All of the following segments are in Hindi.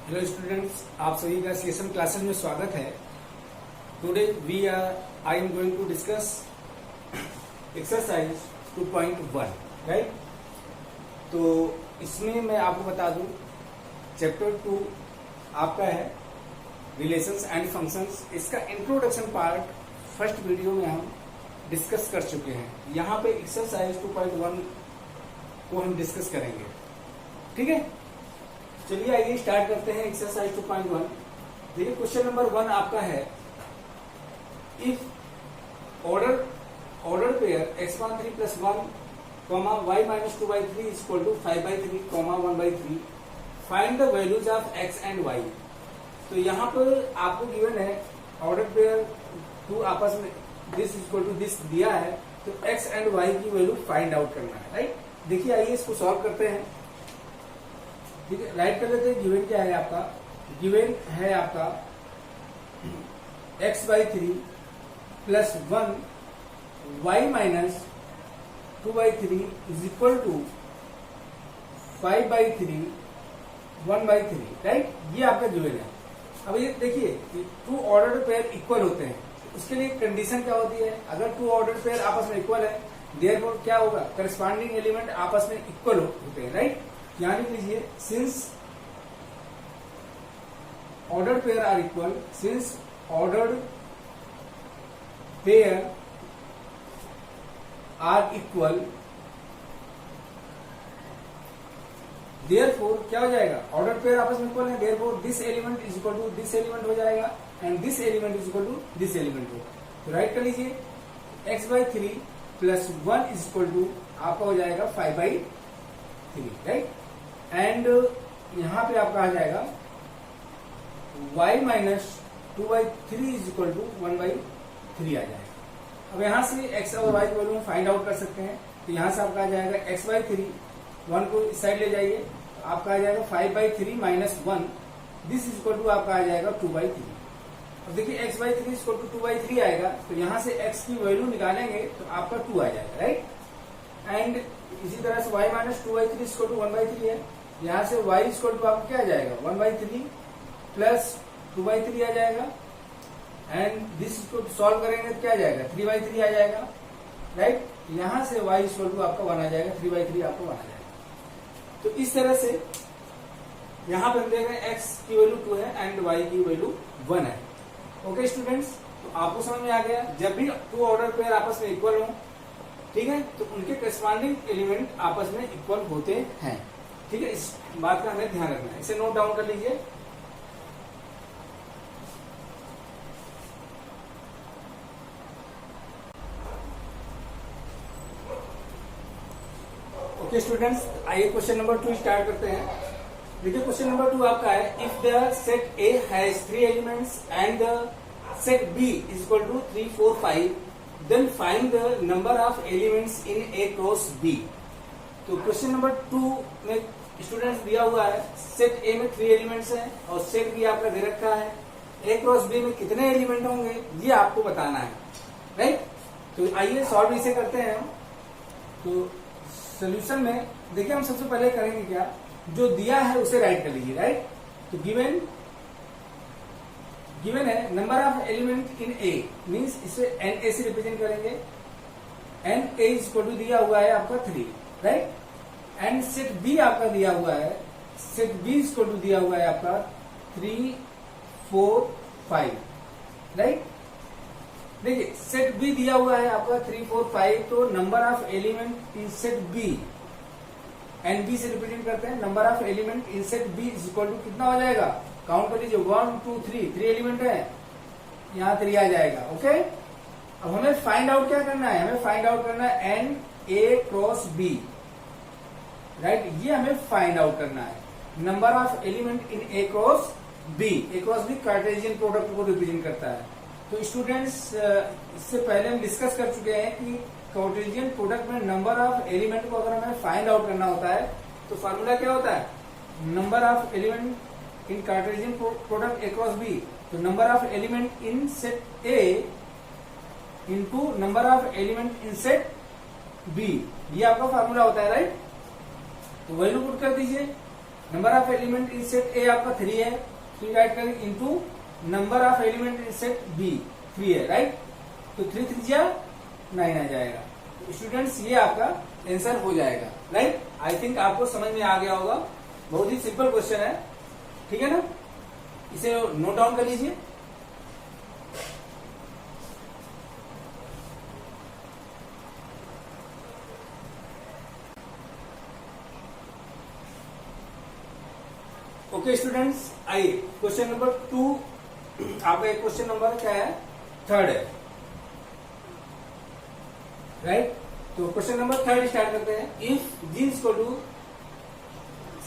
हेलो स्टूडेंट्स, आप सभी का सीएसएम क्लासेस में स्वागत है। Today I am going to discuss exercise 2.1 right. तो इसमें मैं आपको बता दूं चैप्टर 2 आपका है रिलेशंस एंड फंक्शंस। इसका इंट्रोडक्शन पार्ट फर्स्ट वीडियो में हम डिस्कस कर चुके हैं। यहाँ पे एक्सरसाइज 2.1 को हम डिस्कस करेंगे, ठीक है। चलिए आइए स्टार्ट करते हैं एक्सरसाइज 2.1। देखिए क्वेश्चन नंबर 1 आपका है, if order pair x13 plus 1 y minus 2/3 is equal to 5/3 1/3 find the values of x and y। तो यहाँ पर आपको गिवन है ऑर्डर पेयर टू आपस में this is equal to this दिया है, तो x एंड y की वैल्यू फाइंड आउट करना है, राइट। देखिए आइए इसको सॉल्व करते हैं, ठीक है। राइट कर लेते हैं। गिवन क्या है आपका, गिवन है आपका x/3 plus 1 y minus 2/3 is equal to 5/3 1/3, right. ये आपका गिवन है। अब ये देखिए कि टू ऑर्डर पेयर इक्वल होते हैं, उसके लिए कंडीशन क्या होती है, अगर टू ऑर्डर पेयर आपस में इक्वल है देयरफॉर क्या होगा, करस्पॉन्डिंग एलिमेंट आपस में इक्वल होते हैं, राइट। यहाँ लिख लीजिए since ordered pair are equal, since ordered pair are equal therefore क्या हो जाएगा, ऑर्डर पेयर आपस में इक्वल है, therefore this element is equal to this element हो जाएगा and this element is equal to this element हो। तो राइट कर लीजिए x/3 plus 1 is equal to आपका हो जाएगा 5/3, राइट। एंड यहां पे आपका आ जाएगा y minus 2/3 is equal to 1/3 आ जाएगा। अब यहां से x और y की वैल्यू फाइंड आउट कर सकते हैं। तो यहां से आपका आ जाएगा x/3, 1 को इस साइड ले जाइए, आपका आ जाएगा 5/3 minus 1, this is equal to आपका आ जाएगा 2/3। अब देखिए x/3 इज इक्वल टू 2/3 आएगा, तो यहां से x की वैल्यू निकालेंगे तो आपका 2 आ जाएगा, राइट। एंड इसी तरह से y minus 2/3 is equal to 1/3 है, यहां से y इज इक्वल टू आपका क्या आ जाएगा 1/3 प्लस 2/3 आ जाएगा एंड दिस को सॉल्व करेंगे तो क्या आ जाएगा 3/3 आ जाएगा, राइट। यहां से y इज इक्वल टू आपका 1 आ जाएगा, 3/3 आपको 1 आ जाएगा। तो इस तरह से यहां पर हम देख रहे हैं x की वैल्यू 2 है एंड y की वैल्यू 1 है। ओके स्टूडेंट्स, तो आपको समझ में आ गया, जब भी टू ऑर्डर पेयर आपस में इक्वल हो, ठीक है, तो उनके करस्पॉन्डिंग एलिमेंट आपस में इक्वल होते हैं, ठीक है। इस बात का हमें ध्यान रखना है, इसे नोट डाउन कर लीजिए। ओके स्टूडेंट्स, आइए क्वेश्चन नंबर 2 स्टार्ट करते हैं। देखिए क्वेश्चन नंबर 2 आपका है, if the set A has 3 elements and the set B is equal to 3 4 5 then find the number of elements in A cross B। तो क्वेश्चन नंबर 2 में स्टूडेंट्स दिया हुआ है सेट A में 3 एलिमेंट्स हैं और सेट B आपका दे रखा है, A क्रॉस B में कितने एलिमेंट होंगे ये आपको बताना है, राइट। तो आइए सॉल्व इसे करते हैं। तो सोल्यूशन में देखिए हम सबसे पहले करेंगे क्या, जो दिया है उसे राइट कर लीजिए, राइट। तो गिवन है number of element in A, means इसे एन ए से रिप्रेजेंट करेंगे, N A is equal to दिया हुआ है आपका 3, राइट। एंड सेट बी आपका दिया हुआ है, set B is equal to दिया हुआ है आपका 3 4 5, राइट। देखिए सेट बी दिया हुआ है आपका 3 4 5, तो number of element in set B N B से रिप्रेजेंट करते हैं, number of element in set B is equal to कितना हो जाएगा, काउंट कर लीजिए 1 2 3 एलिमेंट है, यहाँ 3 आ जाएगा, ओके। अब हमें फाइंड आउट क्या करना है, हमें फाइंड आउट करना है N A cross B, right. ये हमें फाइंड आउट करना है number of element in A cross B. A cross B Cartesian product को रिप्रेजेंट करता है। तो स्टूडेंट्स इससे पहले हम डिस्कस कर चुके हैं कि कार्टेशियन प्रोडक्ट में नंबर ऑफ एलिमेंट को अगर हमें फाइंड आउट करना होता है तो फार्मूला क्या होता है, number of element in Cartesian product A cross B, तो number of element in set A into number of element in set B, ये आपका फार्मूला होता है, राइट। तो वैल्यू पुट कर दीजिए, number of element in set A आपका 3 है, 3 राइट करेंगे into number of element in set B 3 है, राइट। तो 3 3 9 आ जाएगा। स्टूडेंट्स ये आपका आंसर हो जाएगा, राइट। आई थिंक आपको समझ में आ गया होगा, बहुत ही सिंपल क्वेश्चन है, ठीक है ना। इसे नोट डाउन कर लीजिए। ओके स्टूडेंट्स, आइए क्वेश्चन नंबर 2, आपका एक क्वेश्चन नंबर क्या है, 3 है, राइट। तो क्वेश्चन नंबर 3 स्टार्ट करते हैं। If G equal to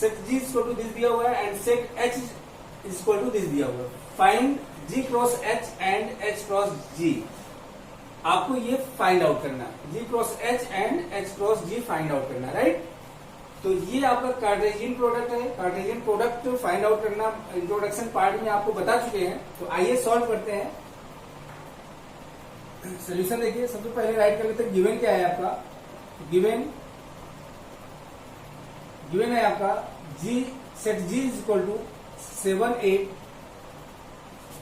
set G equal to this दिया हुआ है and set H equal to this दिया हुआ है, find G cross H and H cross G. आपको ये फाइंड आउट करना, G cross H and H cross G find out करना, राइट। तो ये आपका कार्टेशियन प्रोडक्ट है। कार्टेशियन प्रोडक्ट फाइंड आउट करना इंट्रोडक्शन पार्ट में आपको बता चुके हैं। तो आइए सॉल्व करते हैं। सोल्यूशन देखिए, सबसे पहले राइट कर लेते हैं गिवन क्या है आपका। गिवन है आपका G set G is equal to 7 8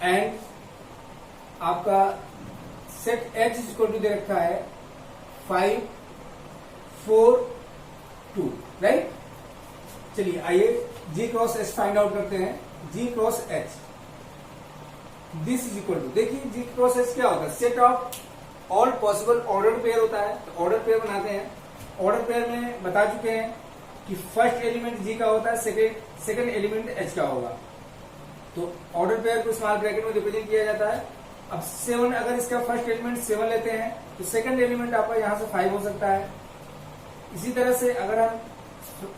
and आपका set H is equal to दे रखा है 5 4 2, राइट। चलिए आइए G cross H find out करते हैं। G cross H this is equal to, देखिए जी क्रॉस एच क्या होता है, set of all possible order pair होता है। तो ऑर्डर पेयर बनाते हैं। ऑर्डर पेयर में बता चुके हैं कि फर्स्ट एलिमेंट जी का होता है, सेकेंड एलिमेंट एच का होगा। तो ऑर्डर पेयर को स्मॉल ब्रैकेट में रिप्रेजेंट किया जाता है। अब 7, अगर इसका फर्स्ट एलिमेंट 7 लेते हैं तो सेकेंड एलिमेंट आपका यहां से 5 हो सकता है। इसी तरह से अगर हम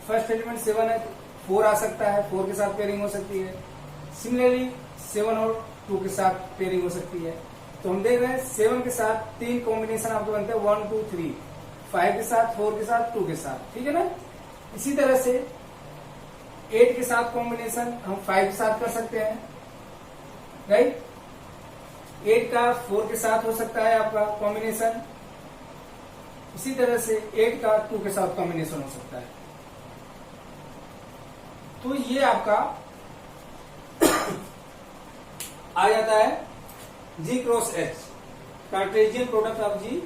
फर्स्ट एलिमेंट 7 है तो 4 आ सकता है, 4 के साथ पेयरिंग हो सकती है। सिमिलरली 7 और 2 के साथ पेयरिंग हो सकती है। तो हम देख रहे हैं 7 के साथ 3 कॉम्बिनेशन आपको बनते हैं, 1 2 3, 5 के साथ, 4 के साथ, 2 के साथ, ठीक है ना। इसी तरह से 8 के साथ कॉम्बिनेशन हम 5 के साथ कर सकते हैं, राइट। 8 का 4 के साथ हो सकता है आपका कॉम्बिनेशन। इसी तरह से 8 का 2 के साथ कॉम्बिनेशन हो सकता है। तो ये आपका आ जाता है G cross H, Cartesian product of G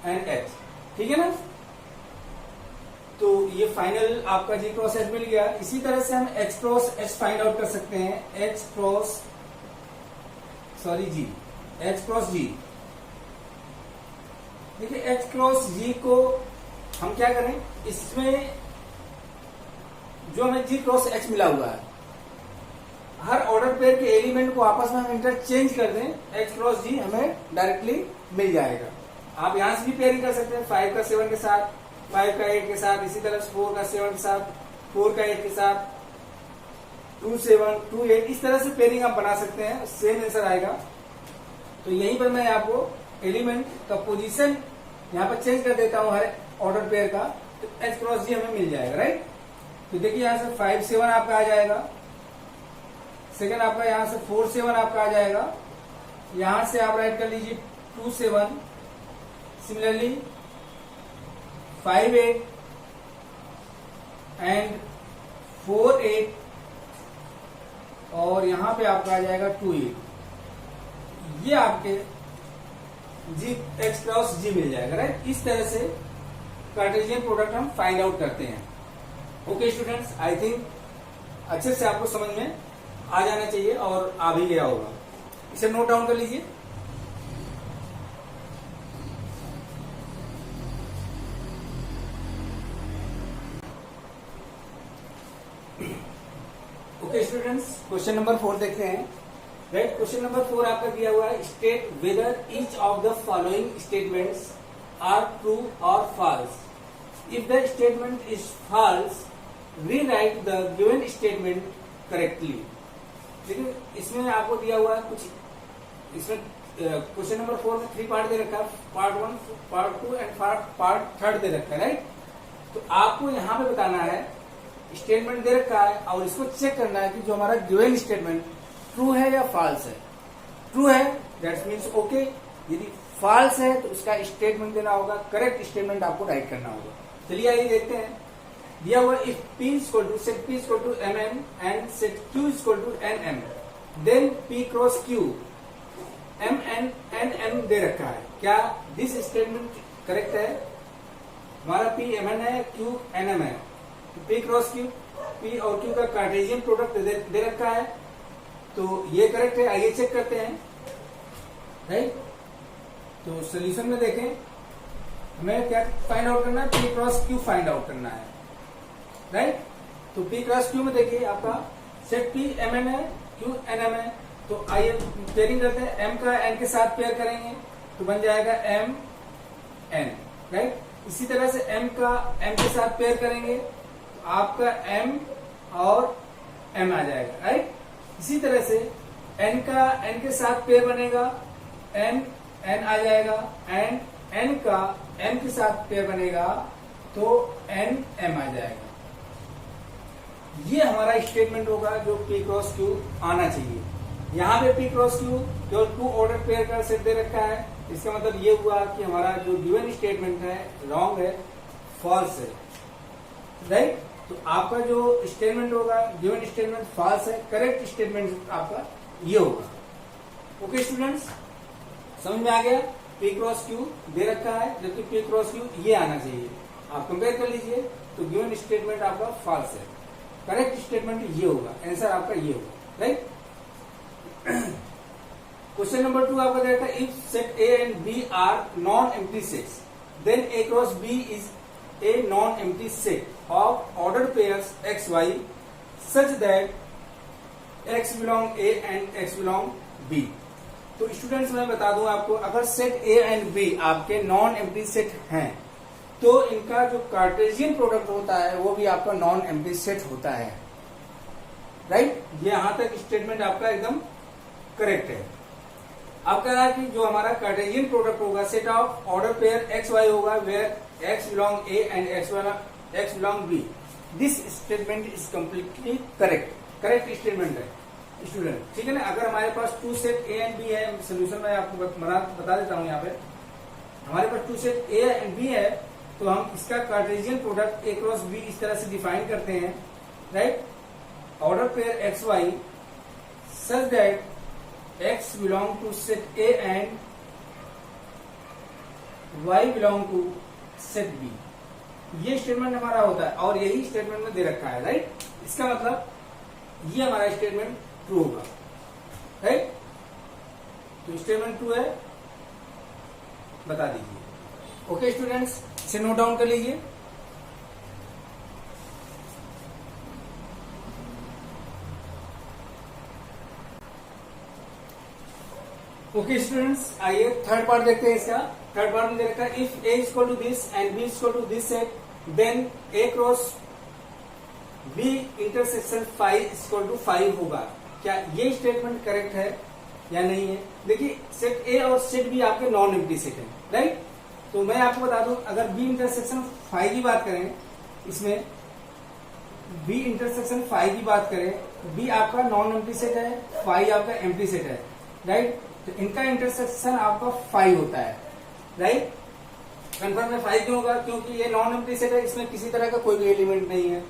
and H, ठीक है ना। तो ये फाइनल आपका जी क्रॉस एच मिल गया। इसी तरह से हम H cross H find out कर सकते हैं। एच क्रॉस जी, देखिए एच क्रॉस जी को हम क्या करें, इसमें जो हमें जी क्रॉस एच मिला हुआ है, हर ऑर्डर पेयर के एलिमेंट को आपस में हम इंटरचेंज कर दें, एच क्रॉस जी हमें डायरेक्टली मिल जाएगा। आप यहां से भी पेयरिंग कर सकते हैं, 5 का 7 के साथ, 5 का 8 के साथ, इसी तरह 4 का 7 के साथ, 4 का 8 के साथ, 2 7 2 8, इस तरह से पेयरिंग आप बना सकते हैं, सेम आंसर आएगा। तो यहीं पर मैं आपको एलिमेंट का पोजीशन यहाँ पर चेंज कर देता हूँ हर ऑर्डर पेयर का, तो एच क्रॉस जी हमें मिल जाएगा, राइट। तो देखिए यहाँ से 5 7 आपका आ जाएगा, सेकेंड आपका यहाँ से 4 7 आपका आ जाएगा। यहां से आप राइट कर लीजिए 2 7, सिमिलरली 5 8 एंड 4 8, और यहां पे आपका आ जाएगा 2 8। ये आपके जी एच क्रॉस जी मिल जाएगा, राइट। इस तरह से कार्टेशियन प्रोडक्ट हम फाइंड आउट करते हैं। ओके स्टूडेंट्स, आई थिंक अच्छे से आपको समझ में आ जाना चाहिए और आ भी गया होगा। इसे नोट डाउन कर लीजिए। ओके स्टूडेंट्स, क्वेश्चन नंबर 4 देखते हैं, राइट। क्वेश्चन नंबर 4 आपका दिया हुआ है, state whether each of the following statements are true और false. If the statement is false, rewrite the given statement correctly. देखिए इसमें आपको दिया हुआ है कुछ, इसमें क्वेश्चन नंबर 4 में 3 पार्ट दे रखा है, पार्ट 1, पार्ट 2 एंड पार्ट 3 दे रखा है, राइट। तो आपको यहाँ पे बताना है, स्टेटमेंट दे रखा है और इसको चेक करना है कि जो हमारा गिवन स्टेटमेंट ट्रू है या फॉल्स है। ट्रू है दैट मीन्स ओके, यदि फॉल्स है तो उसका स्टेटमेंट देना होगा, करेक्ट स्टेटमेंट आपको राइट करना होगा। चलिए आइए देखते हैं। दिया हुआ if p equal to set p equal to mm and set q equal to nm, then p cross q mn nm दे रखा है। क्या दिस स्टेटमेंट करेक्ट है? हमारा p mn है, q nm है, तो p क्रॉस q, p और q का कार्टेशियन प्रोडक्ट दे रखा है, तो ये करेक्ट है। आइए चेक करते हैं, राइट। तो सोल्यूशन में देखें, हमें क्या फाइंड आउट करना है? p cross q find out करना है, राइट। तो p क्रॉस q में देखिए आपका सेट p mn है, q nm है, तो आइए पेयरिंग करते हैं। m का n के साथ पेयर करेंगे तो बन जाएगा m n, राइट। इसी तरह से m का m के साथ पेयर करेंगे तो आपका m और m आ जाएगा, राइट। इसी तरह से n का n के साथ पेयर बनेगा, n n आ जाएगा, एंड n का m के साथ पेयर बनेगा तो n m आ जाएगा। ये हमारा स्टेटमेंट होगा जो p क्रॉस q आना चाहिए। यहाँ पे p क्रॉस q जो 2 ऑर्डर पेयर का सेट दे रखा है, इसका मतलब ये हुआ कि हमारा जो गिवन स्टेटमेंट है रॉन्ग है, फॉल्स है, राइट। तो आपका जो स्टेटमेंट होगा गिवन स्टेटमेंट फॉल्स है, करेक्ट स्टेटमेंट आपका ये होगा। ओके स्टूडेंट्स, समझ में आ गया? p क्रॉस q दे रखा है, जबकि p क्रॉस q ये आना चाहिए। आप कंपेयर कर लीजिए तो गिवन स्टेटमेंट आपका फॉल्स है, करेक्ट स्टेटमेंट ये होगा, आंसर आपका ये होगा, राइट। क्वेश्चन नंबर 2 आपका देखा, if set a and b are non empty sets, then a cross b is a non empty set of ordered pairs x y such that x belong a and x belong b। तो स्टूडेंट्स मैं बता दूं आपको, अगर सेट a एंड b आपके नॉन एम्प्टी सेट हैं तो इनका जो कार्टेशियन प्रोडक्ट होता है वो भी आपका नॉन एम्प्टी सेट होता है, राइट। ये यहां तक स्टेटमेंट आपका एकदम करेक्ट है। अब कह रहा है कि जो हमारा कार्टेशियन प्रोडक्ट होगा set of order pair X Y होगा where X belong A and X belong B. This statement is completely correct, correct statement है स्टूडेंट, ठीक है ना। अगर हमारे पास 2 सेट ए एंड बी है, सोल्यूशन में आपको बता देता हूं, यहाँ पे हमारे पास 2 सेट ए एंड बी है, तो हम इसका Cartesian product A cross B इस तरह से डिफाइन करते हैं, right. Order pair X Y such that x belong to set A and y belong to set B। ये स्टेटमेंट हमारा होता है और यही स्टेटमेंट में दे रखा है, राइट। इसका मतलब ये हमारा स्टेटमेंट ट्रू होगा, राइट। तो स्टेटमेंट ट्रू है, बता दीजिए। ओके स्टूडेंट्स, इसे नोट डाउन कर लीजिए। ओके स्टूडेंट्स, आइए थर्ड पार्ट देखते हैं इसका। थर्ड पार्ट में दे रखा है if a equal to this and b equal to this set, then a cross b intersection 5 equal to 5 होगा। क्या ये स्टेटमेंट करेक्ट है या नहीं है? देखिए सेट a और सेट b आपके नॉन एम्प्टी सेट है, राइट। तो मैं आपको बता दूं, अगर b इंटरसेक्शन 5 की बात करें, इसमें b इंटरसेक्शन 5 की बात करें, b आपका नॉन एम्प्टी सेट है, 5 आपका एम्प्टी सेट है, राइट। तो इनका इंटरसेक्शन आपका 5 होता है, राइट। कंफर्म में 5 क्यों होगा? क्योंकि ये नॉन एम्प्टी सेट है, इसमें किसी तरह का कोई भी एलिमेंट नहीं है,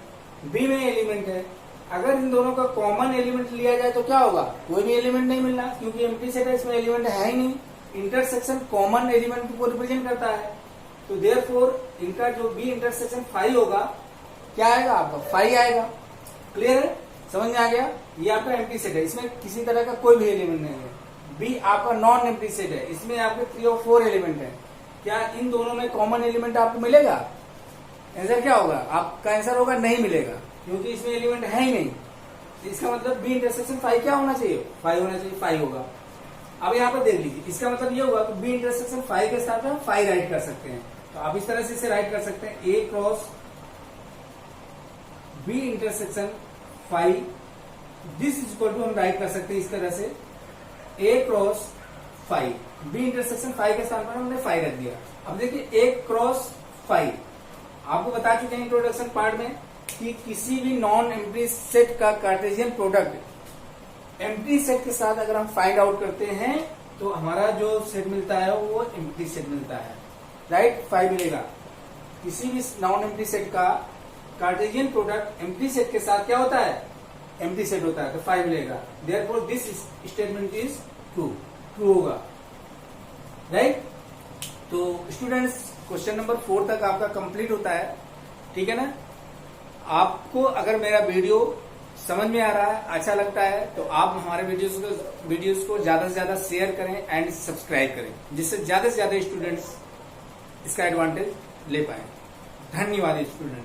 बी में एलिमेंट है। अगर इन दोनों का कॉमन एलिमेंट लिया जाए तो क्या होगा? कोई भी एलिमेंट नहीं मिलना, क्योंकि एम्प्टी सेट है, इसमें एलिमेंट है ही नहीं। इंटरसेक्शन कॉमन एलिमेंट को रिप्रेजेंट करता है, तो देयरफॉर इनका जो बी इंटरसेक्शन 5 होगा, क्या आएगा आपका? 5 आएगा। क्लियर है? समझ में आ गया? ये आपका एम्प्टी सेट है, इसमें किसी तरह का कोई भी एलिमेंट नहीं है। बी आपका नॉन एम्प्टी सेट है, इसमें आपके 3 और 4 एलिमेंट है। क्या इन दोनों में कॉमन एलिमेंट आपको मिलेगा? आंसर क्या होगा? आपका आंसर होगा नहीं मिलेगा, क्योंकि इसमें एलिमेंट है ही नहीं। इसका मतलब बी इंटरसेक्शन 5 क्या होना चाहिए? 5 होना चाहिए, 5 होगा। अब यहाँ पर देख लीजिए, इसका मतलब ये हुआ कि बी इंटरसेक्शन 5 के साथ हम 5 राइट कर सकते हैं। तो आप इस तरह से इसे राइट कर सकते हैं, A cross B intersection 5, this is equal to हम राइट कर सकते हैं इस तरह से, ए क्रॉस 5, बी इंटरसेक्शन 5 के स्थान पर हमने 5 रख दिया। अब देखिए ए क्रॉस 5, आपको बता चुके हैं इंट्रोडक्शन पार्ट में कि किसी भी नॉन एम्प्टी सेट का कार्टेशियन प्रोडक्ट एम्प्टी सेट के साथ अगर हम फाइंड आउट करते हैं तो हमारा जो सेट मिलता है वो एम्प्टी सेट मिलता है, राइट। 5 मिलेगा। किसी भी नॉन एम्प्टी सेट का कार्टेशियन प्रोडक्ट एम्प्टी सेट के साथ क्या होता है, एम्प्टी सेट होता है, तो 5 मिलेगा। Therefore this statement is true, true होगा, राइट। तो स्टूडेंट्स क्वेश्चन नंबर 4 तक आपका कंप्लीट होता है, ठीक है ना। आपको अगर मेरा वीडियो समझ में आ रहा है, अच्छा लगता है, तो आप हमारे वीडियोस को ज्यादा से ज्यादा शेयर करें एंड सब्सक्राइब करें, जिससे ज्यादा से ज्यादा स्टूडेंट्स इसका एडवांटेज ले पाए। धन्यवाद स्टूडेंट।